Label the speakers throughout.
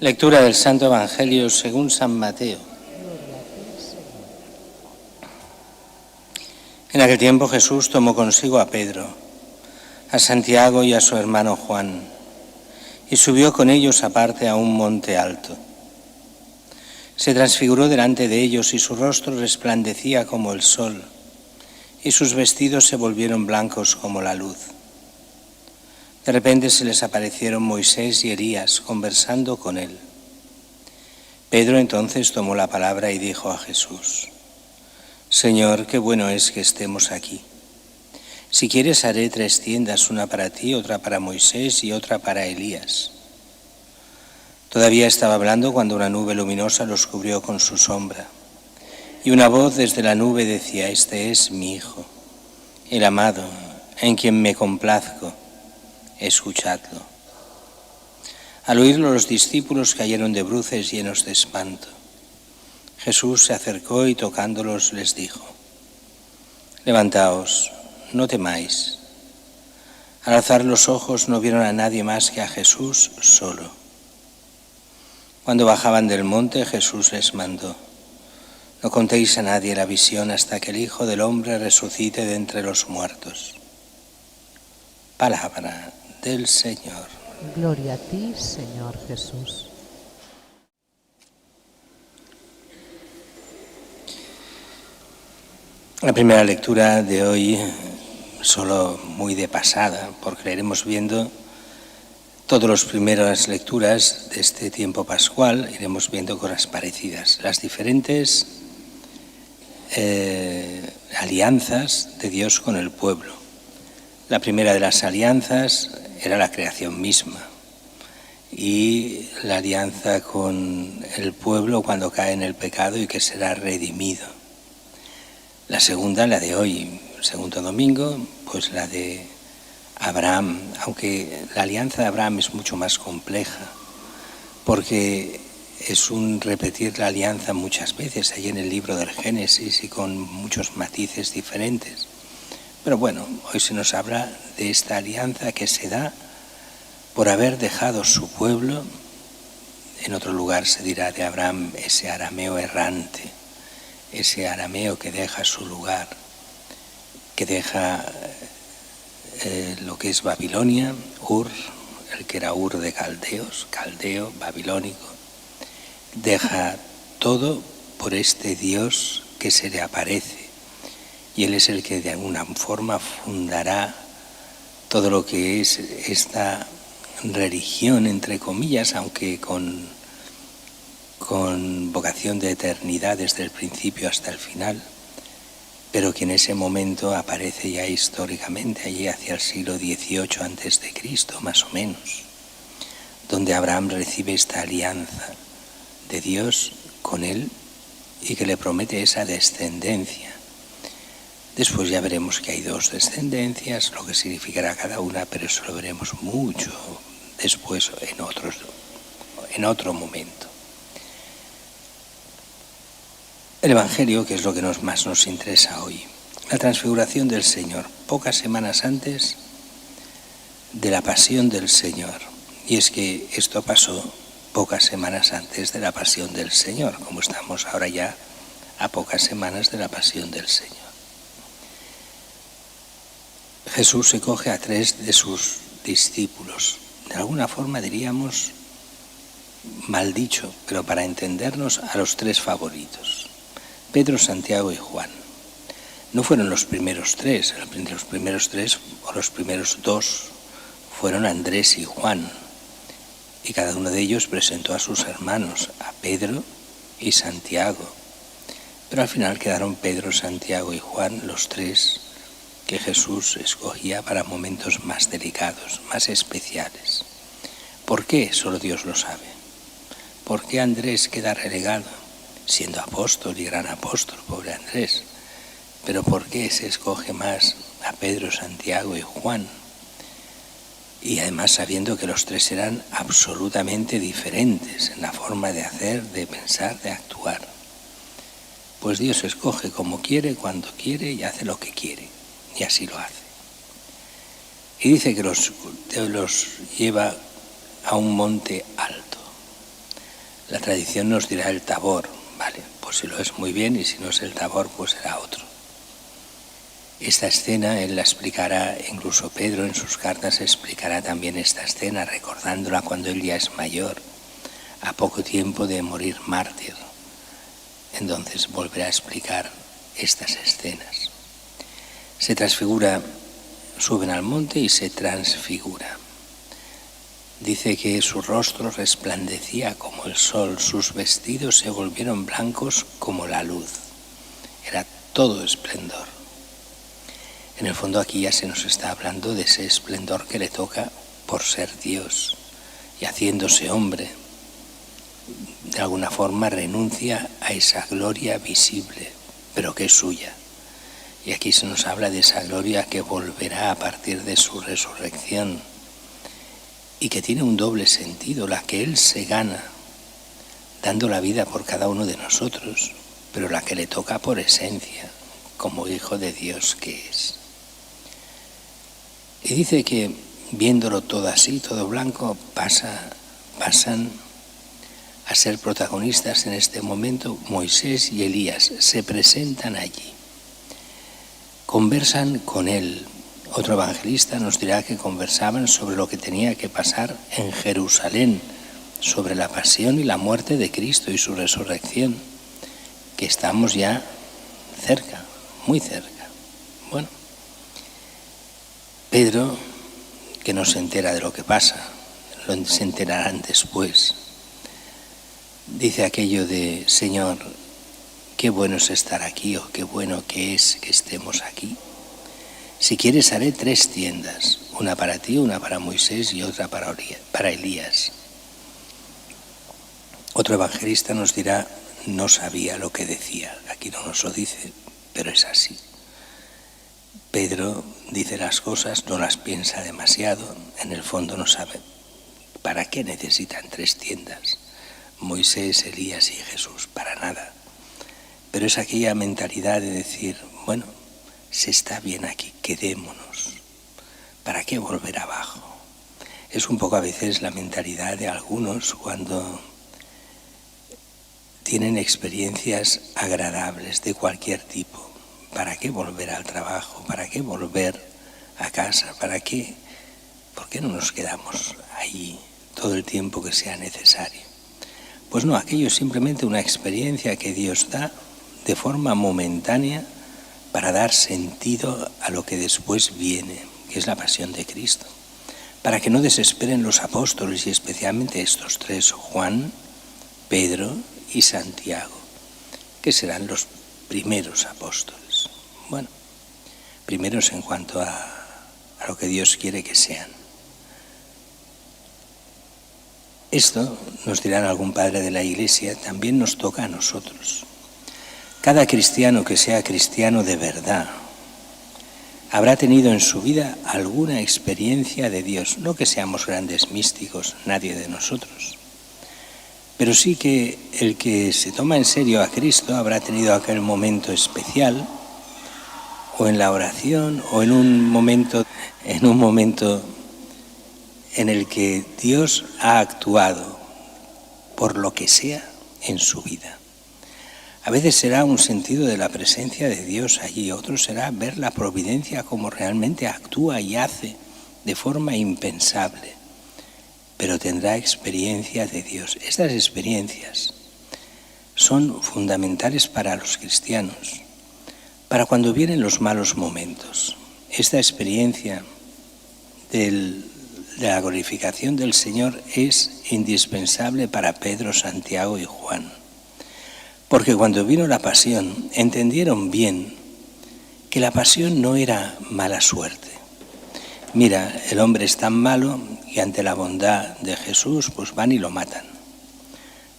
Speaker 1: Lectura del Santo Evangelio según San Mateo. En aquel tiempo Jesús tomó consigo a Pedro, a Santiago y a su hermano Juan, y subió con ellos aparte a un monte alto. Se transfiguró delante de ellos y su rostro resplandecía como el sol, y sus vestidos se volvieron blancos como la luz. De repente se les aparecieron Moisés y Elías conversando con él. Pedro entonces tomó la palabra y dijo a Jesús: Señor, qué bueno es que estemos aquí. Si quieres haré 3 tiendas, una para ti, otra para Moisés y otra para Elías. Todavía estaba hablando cuando una nube luminosa los cubrió con su sombra. Y una voz desde la nube decía: Este es mi Hijo, el amado, en quien me complazco. Escuchadlo. Al oírlo, los discípulos cayeron de bruces llenos de espanto. Jesús se acercó y tocándolos les dijo: Levantaos, no temáis. Al alzar los ojos no vieron a nadie más que a Jesús solo. Cuando bajaban del monte, Jesús les mandó: No contéis a nadie la visión hasta que el Hijo del Hombre resucite de entre los muertos. Palabra del Señor.
Speaker 2: Gloria a ti, Señor Jesús.
Speaker 1: La primera lectura de hoy, solo muy de pasada, porque la iremos viendo todas las primeras lecturas de este tiempo pascual, iremos viendo cosas parecidas, las diferentes alianzas de Dios con el pueblo. La primera de las alianzas era la creación misma y la alianza con el pueblo cuando cae en el pecado y que será redimido. La segunda, la de hoy, el segundo domingo, pues la de Abraham, aunque la alianza de Abraham es mucho más compleja, porque es un repetir la alianza muchas veces ahí en el libro del Génesis y con muchos matices diferentes. Pero bueno, hoy se nos habla de esta alianza que se da por haber dejado su pueblo. En otro lugar se dirá de Abraham ese arameo errante, ese arameo que deja su lugar, que deja lo que es Babilonia, Ur, el que era Ur de caldeos, caldeo, babilónico, deja todo por este Dios que se le aparece. Y Él es el que de alguna forma fundará todo lo que es esta religión, entre comillas, aunque con vocación de eternidad desde el principio hasta el final, pero que en ese momento aparece ya históricamente, allí hacia el siglo XVIII a.C., más o menos, donde Abraham recibe esta alianza de Dios con él y que le promete esa descendencia. Después ya veremos que hay 2 descendencias, lo que significará cada una, pero eso lo veremos mucho después en otro momento. El Evangelio, que es lo que más nos interesa hoy, la transfiguración del Señor, pocas semanas antes de la pasión del Señor. Y es que esto pasó pocas semanas antes de la pasión del Señor, como estamos ahora ya a pocas semanas de la pasión del Señor. Jesús se coge a 3 de sus discípulos, de alguna forma diríamos, mal dicho, pero para entendernos, a los 3 favoritos, Pedro, Santiago y Juan. No fueron los primeros 3, los primeros 3 o los primeros 2 fueron Andrés y Juan, y cada uno de ellos presentó a sus hermanos, a Pedro y Santiago, pero al final quedaron Pedro, Santiago y Juan, los 3 que Jesús escogía para momentos más delicados, más especiales. ¿Por qué? Solo Dios lo sabe. ¿Por qué Andrés queda relegado, siendo apóstol y gran apóstol, pobre Andrés? Pero ¿por qué se escoge más a Pedro, Santiago y Juan? Y además sabiendo que los 3 eran absolutamente diferentes en la forma de hacer, de pensar, de actuar. Pues Dios escoge como quiere, cuando quiere y hace lo que quiere. Y así lo hace. Y dice que los lleva a un monte alto. La tradición nos dirá el Tabor, vale, pues si lo es muy bien, y si no es el Tabor, pues será otro. Esta escena él la explicará, incluso Pedro en sus cartas explicará también esta escena, recordándola cuando él ya es mayor, a poco tiempo de morir mártir. Entonces volverá a explicar estas escenas. Se transfigura, suben al monte y se transfigura. Dice que su rostro resplandecía como el sol, sus vestidos se volvieron blancos como la luz. Era todo esplendor. En el fondo aquí ya se nos está hablando de ese esplendor que le toca por ser Dios y haciéndose hombre. De alguna forma renuncia a esa gloria visible, pero que es suya. Y aquí se nos habla de esa gloria que volverá a partir de su resurrección y que tiene un doble sentido, la que Él se gana dando la vida por cada uno de nosotros, pero la que le toca por esencia, como Hijo de Dios que es. Y dice que viéndolo todo así, todo blanco, pasan a ser protagonistas en este momento Moisés y Elías, se presentan allí, conversan con él. Otro evangelista nos dirá que conversaban sobre lo que tenía que pasar en Jerusalén, sobre la pasión y la muerte de Cristo y su resurrección, que estamos ya cerca, muy cerca. Bueno, Pedro, que no se entera de lo que pasa, se enterarán después, dice aquello de: Señor, qué bueno es estar aquí, o qué bueno que es que estemos aquí. Si quieres haré 3 tiendas, una para ti, una para Moisés y otra para Elías. Otro evangelista nos dirá: no sabía lo que decía. Aquí no nos lo dice, pero es así. Pedro dice las cosas, no las piensa demasiado, en el fondo no sabe para qué necesitan 3 tiendas. Moisés, Elías y Jesús, para nada. Pero es aquella mentalidad de decir: bueno, se está bien aquí, quedémonos. ¿Para qué volver abajo? Es un poco a veces la mentalidad de algunos cuando tienen experiencias agradables de cualquier tipo. ¿Para qué volver al trabajo? ¿Para qué volver a casa? ¿Para qué? ¿Por qué no nos quedamos ahí todo el tiempo que sea necesario? Pues no, aquello es simplemente una experiencia que Dios da de forma momentánea para dar sentido a lo que después viene, que es la pasión de Cristo. Para que no desesperen los apóstoles, y especialmente estos 3, Juan, Pedro y Santiago, que serán los primeros apóstoles. Bueno, primeros en cuanto a lo que Dios quiere que sean. Esto, nos dirán algún padre de la Iglesia, también nos toca a nosotros. Cada cristiano que sea cristiano de verdad habrá tenido en su vida alguna experiencia de Dios. No que seamos grandes místicos, nadie de nosotros. Pero sí que el que se toma en serio a Cristo habrá tenido aquel momento especial, o en la oración, o en un momento en el que Dios ha actuado por lo que sea en su vida. A veces será un sentido de la presencia de Dios allí, otro será ver la providencia como realmente actúa y hace de forma impensable, pero tendrá experiencia de Dios. Estas experiencias son fundamentales para los cristianos, para cuando vienen los malos momentos. Esta experiencia de la glorificación del Señor es indispensable para Pedro, Santiago y Juan. Porque cuando vino la pasión, entendieron bien que la pasión no era mala suerte. Mira, el hombre es tan malo y ante la bondad de Jesús, pues van y lo matan.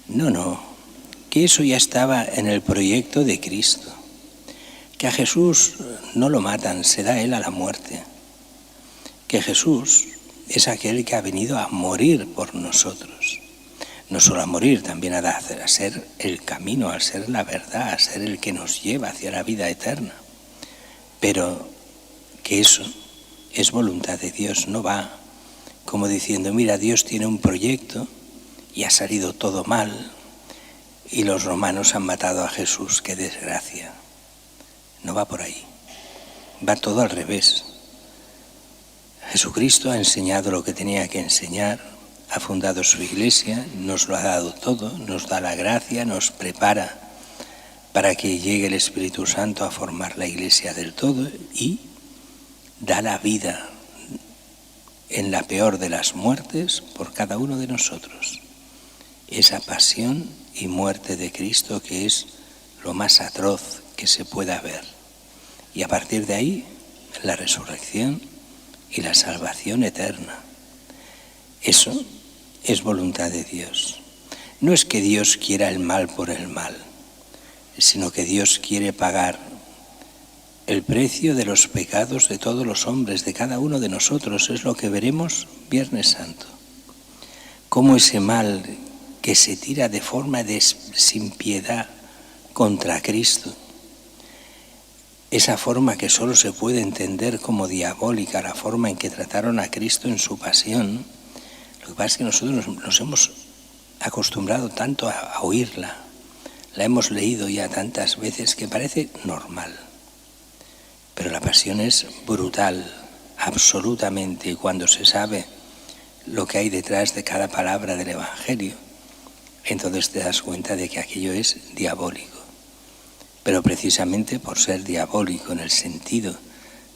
Speaker 1: No, que eso ya estaba en el proyecto de Cristo. Que a Jesús no lo matan, se da Él a la muerte. Que Jesús es aquel que ha venido a morir por nosotros. No solo a morir, también a ser el camino, a ser la verdad, a ser el que nos lleva hacia la vida eterna. Pero que eso es voluntad de Dios, no va como diciendo: mira, Dios tiene un proyecto y ha salido todo mal y los romanos han matado a Jesús. ¡Qué desgracia! No va por ahí, va todo al revés. Jesucristo ha enseñado lo que tenía que enseñar, ha fundado su iglesia, nos lo ha dado todo, nos da la gracia, nos prepara para que llegue el Espíritu Santo a formar la iglesia del todo y da la vida en la peor de las muertes por cada uno de nosotros. Esa pasión y muerte de Cristo que es lo más atroz que se pueda ver. Y a partir de ahí, la resurrección y la salvación eterna. Eso es voluntad de Dios. No es que Dios quiera el mal por el mal, sino que Dios quiere pagar el precio de los pecados de todos los hombres, de cada uno de nosotros. Es lo que veremos Viernes Santo. Cómo ese mal que se tira de forma sin piedad contra Cristo, esa forma que solo se puede entender como diabólica, la forma en que trataron a Cristo en su pasión, lo que pasa es que nosotros nos hemos acostumbrado tanto a oírla, la hemos leído ya tantas veces que parece normal. Pero la pasión es brutal, absolutamente, y cuando se sabe lo que hay detrás de cada palabra del Evangelio, entonces te das cuenta de que aquello es diabólico. Pero precisamente por ser diabólico en el sentido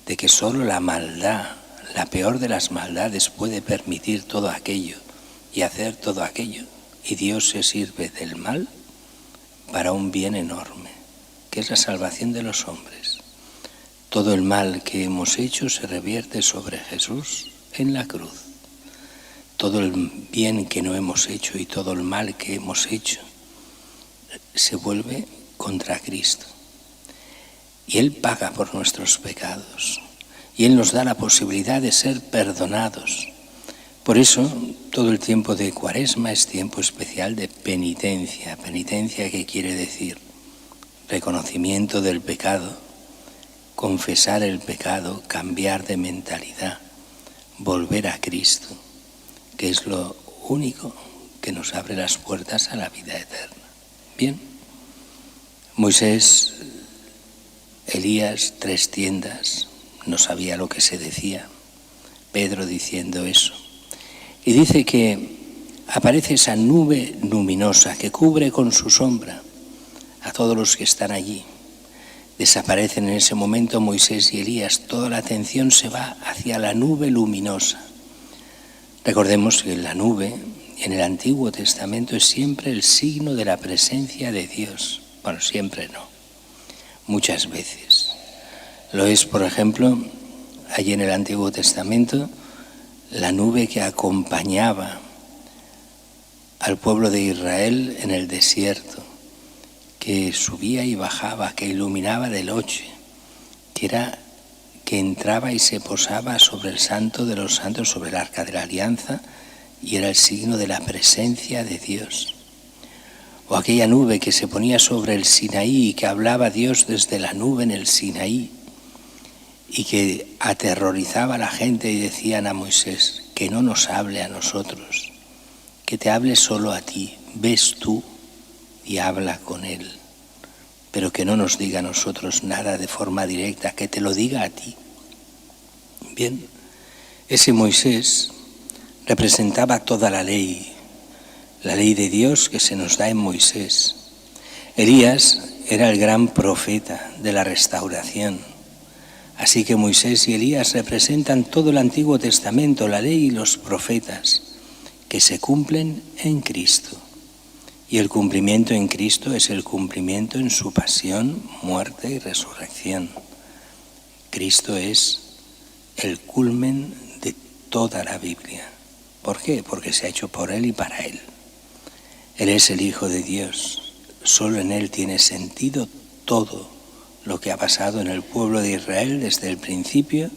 Speaker 1: de que solo la maldad, la peor de las maldades, puede permitir todo aquello y hacer todo aquello, y Dios se sirve del mal para un bien enorme, que es la salvación de los hombres. Todo el mal que hemos hecho se revierte sobre Jesús en la cruz. Todo el bien que no hemos hecho y todo el mal que hemos hecho se vuelve contra Cristo. Y Él paga por nuestros pecados. Y Él nos da la posibilidad de ser perdonados. Por eso, todo el tiempo de Cuaresma es tiempo especial de penitencia. Penitencia, ¿qué quiere decir? Reconocimiento del pecado, confesar el pecado, cambiar de mentalidad, volver a Cristo, que es lo único que nos abre las puertas a la vida eterna. Bien, Moisés, Elías, 3 tiendas, no sabía lo que se decía. Pedro diciendo eso. Y dice que aparece esa nube luminosa que cubre con su sombra a todos los que están allí. Desaparecen en ese momento Moisés y Elías, toda la atención se va hacia la nube luminosa. Recordemos que la nube en el Antiguo Testamento es siempre el signo de la presencia de Dios. Bueno, siempre no, muchas veces. Lo es, por ejemplo, allí en el Antiguo Testamento, la nube que acompañaba al pueblo de Israel en el desierto, que subía y bajaba, que iluminaba de noche, que entraba y se posaba sobre el Santo de los Santos, sobre el Arca de la Alianza, y era el signo de la presencia de Dios. O aquella nube que se ponía sobre el Sinaí y que hablaba Dios desde la nube en el Sinaí y que aterrorizaba a la gente y decían a Moisés que no nos hable a nosotros, que te hable solo a ti, ves tú y habla con él, pero que no nos diga a nosotros nada de forma directa, que te lo diga a ti. Bien, ese Moisés representaba toda la ley de Dios que se nos da en Moisés. Elías era el gran profeta de la restauración. Así que Moisés y Elías representan todo el Antiguo Testamento, la ley y los profetas, que se cumplen en Cristo. Y el cumplimiento en Cristo es el cumplimiento en su pasión, muerte y resurrección. Cristo es el culmen de toda la Biblia. ¿Por qué? Porque se ha hecho por Él y para Él. Él es el Hijo de Dios. Solo en Él tiene sentido todo lo que ha pasado en el pueblo de Israel desde el principio,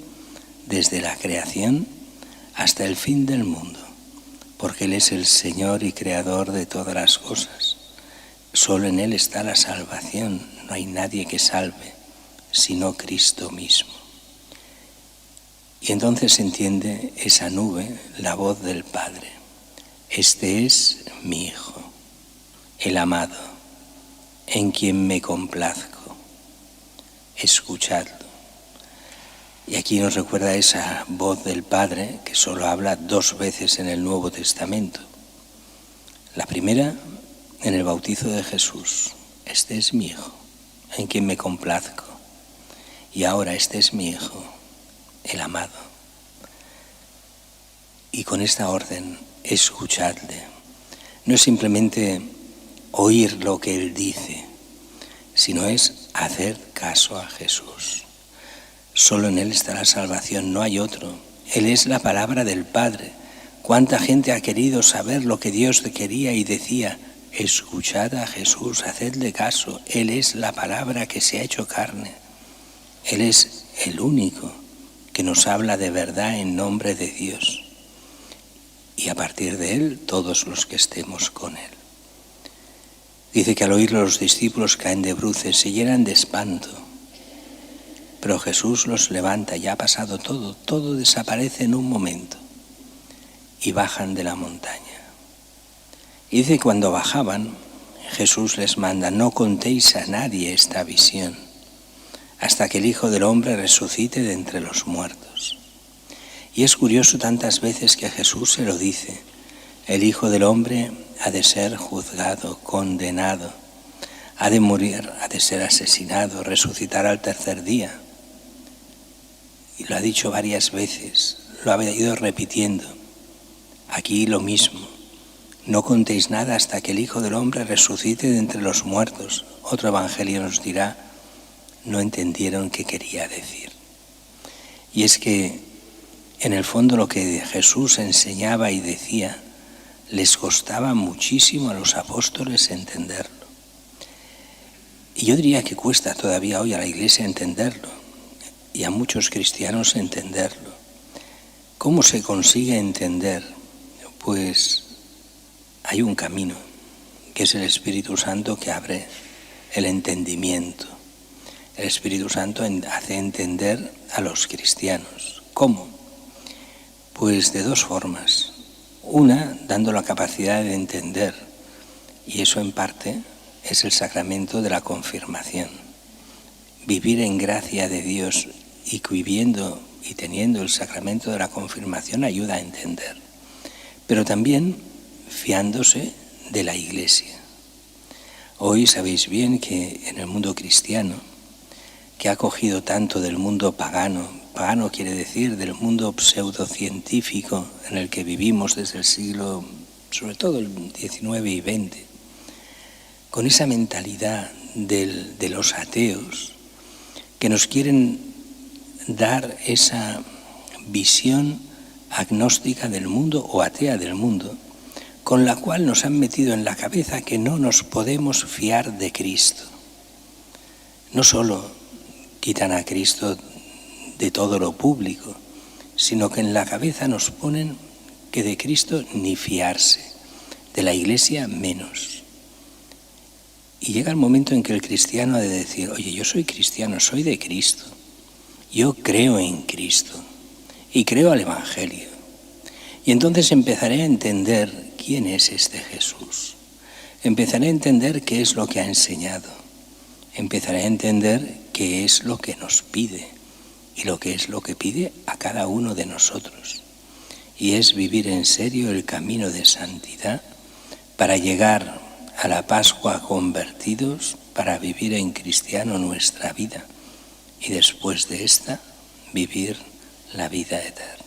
Speaker 1: desde la creación hasta el fin del mundo. Porque Él es el Señor y Creador de todas las cosas. Solo en Él está la salvación. No hay nadie que salve, sino Cristo mismo. Y entonces se entiende esa nube, la voz del Padre. Este es mi Hijo, el amado, en quien me complazco. Escuchadlo. Y aquí nos recuerda esa voz del Padre que solo habla 2 veces en el Nuevo Testamento. La primera, en el bautizo de Jesús. Este es mi Hijo, en quien me complazco. Y ahora este es mi Hijo, el amado. Y con esta orden, escuchadle. No es simplemente oír lo que Él dice, sino es hacer caso a Jesús. Solo en Él está la salvación, no hay otro. Él es la palabra del Padre. ¿Cuánta gente ha querido saber lo que Dios quería y decía? Escuchad a Jesús, hacedle caso. Él es la palabra que se ha hecho carne. Él es el único que nos habla de verdad en nombre de Dios. Y a partir de Él, todos los que estemos con Él. Dice que al oírlo los discípulos caen de bruces, se llenan de espanto. Pero Jesús los levanta, ya ha pasado todo, todo desaparece en un momento. Y bajan de la montaña. Y dice que cuando bajaban, Jesús les manda, no contéis a nadie esta visión, hasta que el Hijo del Hombre resucite de entre los muertos. Y es curioso tantas veces que Jesús se lo dice, el Hijo del Hombre ha de ser juzgado, condenado, ha de morir, ha de ser asesinado, resucitar al tercer día. Y lo ha dicho varias veces, lo ha ido repitiendo. Aquí lo mismo, no contéis nada hasta que el Hijo del Hombre resucite de entre los muertos. Otro evangelio nos dirá, no entendieron qué quería decir. Y es que en el fondo lo que Jesús enseñaba y decía les costaba muchísimo a los apóstoles entenderlo. Y yo diría que cuesta todavía hoy a la Iglesia entenderlo y a muchos cristianos entenderlo. ¿Cómo se consigue entender? Pues hay un camino, que es el Espíritu Santo que abre el entendimiento. El Espíritu Santo hace entender a los cristianos. ¿Cómo? Pues de 2 formas. Una, dando la capacidad de entender, y eso en parte es el sacramento de la confirmación. Vivir en gracia de Dios y viviendo y teniendo el sacramento de la confirmación ayuda a entender. Pero también fiándose de la Iglesia. Hoy sabéis bien que en el mundo cristiano, que ha cogido tanto del mundo pagano quiere decir del mundo pseudocientífico en el que vivimos desde el siglo, sobre todo el XIX y XX, con esa mentalidad de los ateos que nos quieren dar esa visión agnóstica del mundo o atea del mundo, con la cual nos han metido en la cabeza que no nos podemos fiar de Cristo. No solo quitan a Cristo de todo lo público, sino que en la cabeza nos ponen que de Cristo ni fiarse, de la Iglesia menos. Y llega el momento en que el cristiano ha de decir, oye, yo soy cristiano, soy de Cristo, yo creo en Cristo y creo al Evangelio. Y entonces empezaré a entender quién es este Jesús. Empezaré a entender qué es lo que ha enseñado. Empezaré a entender qué es lo que nos pide y lo que es lo que pide a cada uno de nosotros. Y es vivir en serio el camino de santidad para llegar a la Pascua convertidos, para vivir en cristiano nuestra vida y después de esta vivir la vida eterna.